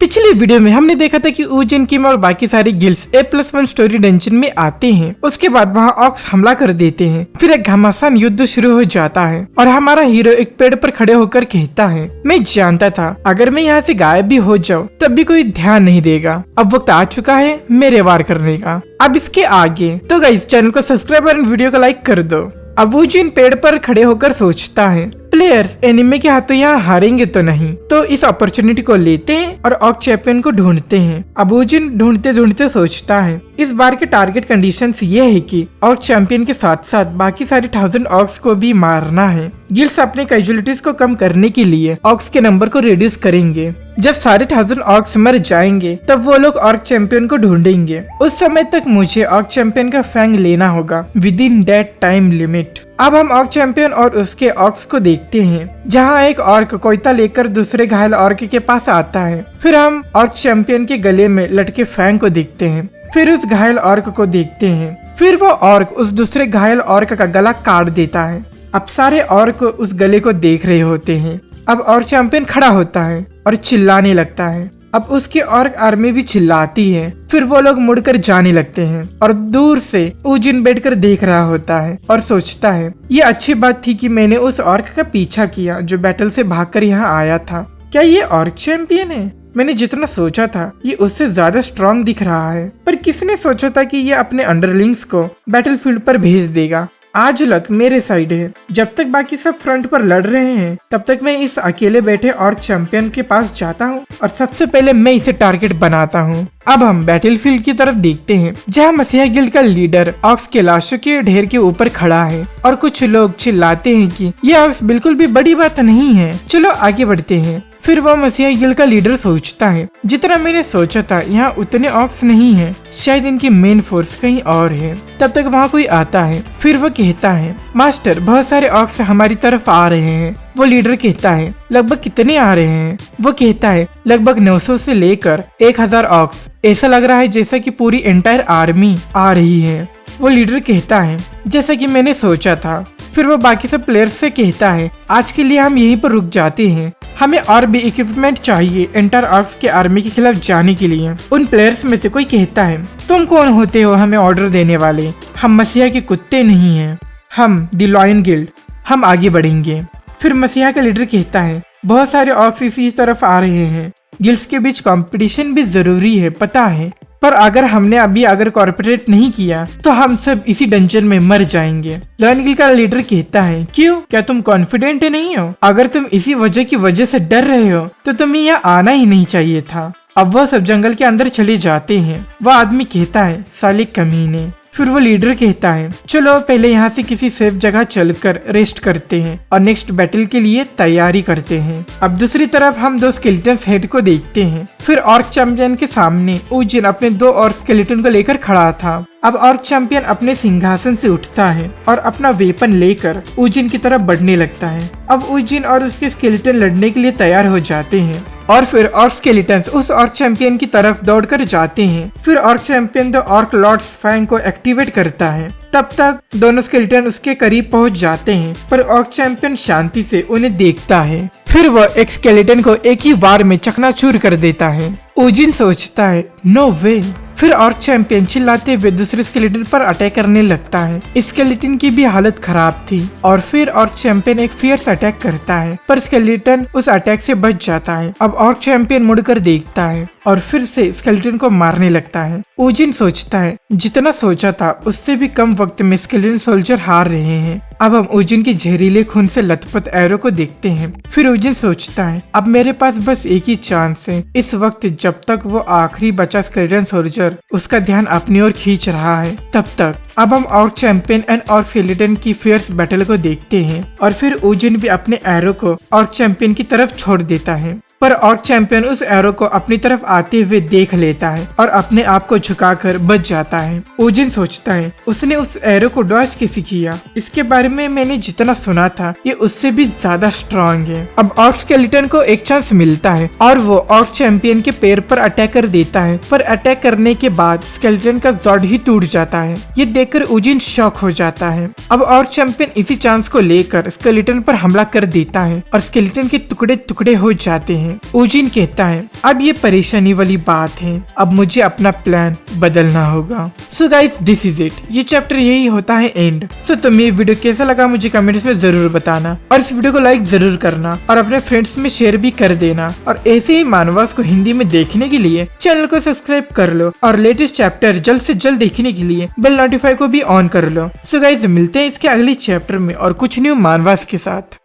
पिछले वीडियो में हमने देखा था कि ऊजिन, किम और बाकी सारे गिल्ड्स A+1 स्टोरी डंजन में आते हैं। उसके बाद वहाँ ऑक्स हमला कर देते हैं। फिर एक घमासान युद्ध शुरू हो जाता है और हमारा हीरो एक पेड़ पर खड़े होकर कहता है, मैं जानता था अगर मैं यहाँ से गायब भी हो जाऊँ तब भी कोई ध्यान नहीं देगा। अब वक्त आ चुका है मेरे वार करने का। अब इसके आगे तो गाइस चैनल को सब्सक्राइब और वीडियो को लाइक कर दो। अब ऊजिन पेड़ पर खड़े होकर सोचता है, प्लेयर्स एनिमे के हाथों यहाँ हारेंगे तो नहीं, तो इस अपॉर्चुनिटी को लेते हैं और ऑक चैंपियन को ढूंढते हैं। अब ऊजिन ढूंढते ढूंढते सोचता है, इस बार के टारगेट कंडीशंस ये है कि ऑक चैंपियन के साथ साथ बाकी सारे 1000 ऑक्स को भी मारना है। गिल्ड्स अपने कैजुअलिटीज को कम करने के लिए ऑक्स के नंबर को रिड्यूस करेंगे। जब सारे 1000 ऑक्स मर जाएंगे तब वो लोग ऑर्क चैंपियन को ढूंढेंगे। उस समय तक मुझे ऑर्क चैंपियन का फैंग लेना होगा with in that time limit. अब हम ऑर्क चैंपियन और उसके ऑक्स को देखते हैं, जहाँ एक ऑर्क कोयता लेकर दूसरे घायल ऑर्क के पास आता है। फिर हम ऑर्क चैंपियन के गले में लटके फैंग को देखते हैं। फिर उस घायल ऑर्क को देखते हैं। फिर वो ऑर्क उस दूसरे घायल ऑर्क का गला काट देता है। अब सारे ऑर्क उस गले को देख रहे होते हैं। अब ऑर्क चैंपियन खड़ा होता है और चिल्लाने लगता है। अब उसकी ऑर्क आर्मी भी चिल्लाती है। फिर वो लोग मुड़कर जाने लगते हैं और दूर से ऊजिन बैठकर देख रहा होता है और सोचता है, ये अच्छी बात थी कि मैंने उस ऑर्क का पीछा किया जो बैटल से भागकर यहाँ आया था। क्या ये ऑर्क चैंपियन है? मैंने जितना सोचा था ये उससे ज्यादा स्ट्रॉन्ग दिख रहा है। पर किसने सोचा था कि ये अपने अंडरलिंग्स को बैटलफील्ड पर भेज देगा। आज लक मेरे साइड है। जब तक बाकी सब फ्रंट पर लड़ रहे हैं तब तक मैं इस अकेले बैठे ऑर्क चैंपियन के पास जाता हूँ और सबसे पहले मैं इसे टारगेट बनाता हूँ। अब हम बैटलफील्ड की तरफ देखते हैं, जहाँ मसीहा गिल्ड का लीडर ऑक्स के लाशों के ढेर के ऊपर खड़ा है और कुछ लोग चिल्लाते हैं कि ये ऑक्स बिल्कुल भी बड़ी बात नहीं है, चलो आगे बढ़ते हैं। फिर वो मसीहा गिल्ड का लीडर सोचता है, जितना मैंने सोचा था यहाँ उतने ऑक्स नहीं है, शायद इनकी मेन फोर्स कहीं और है। तब तक वहाँ कोई आता है। फिर वो कहता है, मास्टर बहुत सारे ऑक्स हमारी तरफ आ रहे हैं। वो लीडर कहता है, लगभग कितने आ रहे हैं? वो कहता है, लगभग 900 से लेकर 1000 ऑक्स। ऐसा लग रहा है जैसा कि पूरी एंटायर आर्मी आ रही है। वो लीडर कहता है, जैसा कि मैंने सोचा था। फिर वो बाकी सब प्लेयर्स से कहता है, आज के लिए हम यहीं पर रुक जाते हैं, हमें और भी इक्विपमेंट चाहिए एंटायर ऑक्स के आर्मी के खिलाफ जाने के लिए। उन प्लेयर्स में से कोई कहता है, तुम कौन होते हो हमें ऑर्डर देने वाले? हम मसीहा के कुत्ते नहीं हैं, हम द लॉयन गिल्ड, हम आगे बढ़ेंगे। फिर मसीहा का लीडर कहता है, बहुत सारे ऑक्स इसी तरफ आ रहे हैं, गिल्ड्स के बीच कंपटीशन भी जरूरी है पता है, पर अगर हमने अगर कॉर्पोरेट नहीं किया तो हम सब इसी डंजन में मर जाएंगे। लॉयन गिल्ड का लीडर कहता है, क्यों? क्या तुम कॉन्फिडेंट नहीं हो? अगर तुम इसी वजह से डर रहे हो तो तुम्हें यहाँ आना ही नहीं चाहिए था। अब वह सब जंगल के अंदर चले जाते हैं। वह आदमी कहता है, साले कमीने। फिर वो लीडर कहता है, चलो पहले यहाँ से किसी सेफ जगह चलकर रेस्ट करते हैं और नेक्स्ट बैटल के लिए तैयारी करते हैं। अब दूसरी तरफ हम 2 स्केलेटन्स हेड को देखते हैं। फिर ऑर्क चैंपियन के सामने ऊजिन अपने 2 और स्केलेटन को लेकर खड़ा था। अब ऑर्क चैंपियन अपने सिंहासन से उठता है और अपना वेपन लेकर ऊजिन की तरफ बढ़ने लगता है। अब ऊजिन और उसके स्केलेटन लड़ने के लिए तैयार हो जाते हैं और फिर ऑर्क स्केलेटन्स उस ऑर्क चैंपियन की तरफ दौड़कर जाते हैं। फिर orc champion the orc lord's fang को एक्टिवेट करता है। तब तक दोनों स्केलेटन उसके करीब पहुंच जाते हैं, पर ऑर्क चैंपियन शांति से उन्हें देखता है। फिर वह एक स्केलेटन को एक ही वार में चकनाचूर कर देता है। ऊजिन सोचता है, नो वे। फिर ऑर्क चैंपियन चिल्लाते हुए दूसरे स्केलेटन पर अटैक करने लगता है। स्केलेटन की भी हालत खराब थी और फिर ऑर्क चैंपियन एक फियर्स अटैक करता है, पर स्केलेटन उस अटैक से बच जाता है। अब ऑर्क चैंपियन मुड़कर देखता है और फिर से स्केलेटन को मारने लगता है। ऊजिन सोचता है, जितना सोचा था उससे भी कम वक्त में स्केलेटन सोल्जर हार रहे हैं। अब हम ऊजिन की जहरीले खून से लथपथ एरो को देखते हैं। फिर ऊजिन सोचता है, अब मेरे पास बस एक ही चांस है। इस वक्त जब तक वो आखिरी बचा स्केलेटन सोल्जर उसका ध्यान अपनी ओर खींच रहा है तब तक। अब हम orc champion and orc skeleton की फियर्स बैटल को देखते हैं और फिर ऊजिन भी अपने एरो को ऑर्क चैंपियन की तरफ छोड़ देता है, पर ऑर्क चैंपियन उस एरो को अपनी तरफ आते हुए देख लेता है और अपने आप को झुकाकर बच जाता है। ऊजिन सोचता है, उसने उस एरो को डॉज कैसे किया? इसके बारे में मैंने जितना सुना था ये उससे भी ज्यादा स्ट्रॉन्ग है। अब ऑर्क स्केलेटन को एक चांस मिलता है और वो ऑर्क चैंपियन के पैर पर अटैक कर देता है, पर अटैक करने के बाद स्केलेटन का जॉड ही टूट जाता है। ये देखकर ऊजिन शॉक हो जाता है। अब ऑर्क चैंपियन इसी चांस को लेकर स्केलेटन पर हमला कर देता है और स्केलेटन के टुकड़े टुकड़े हो जाते हैं। हैं। ऊजिन कहता है अब ये परेशानी वाली बात है, अब मुझे अपना प्लान बदलना होगा। So guys this is it, ये चैप्टर यही होता है एंड। सो तुम्हें ये वीडियो कैसा लगा मुझे कमेंट्स में जरूर बताना और इस वीडियो को लाइक जरूर करना और अपने फ्रेंड्स में शेयर भी कर देना। और ऐसे ही मानवास को हिंदी में देखने के लिए चैनल को सब्सक्राइब कर लो और लेटेस्ट चैप्टर जल्द से जल्द देखने के लिए बेल नोटिफाई को भी ऑन कर लो। सो गाइस मिलते हैं इसके अगले चैप्टर में और कुछ न्यू मानवास के साथ।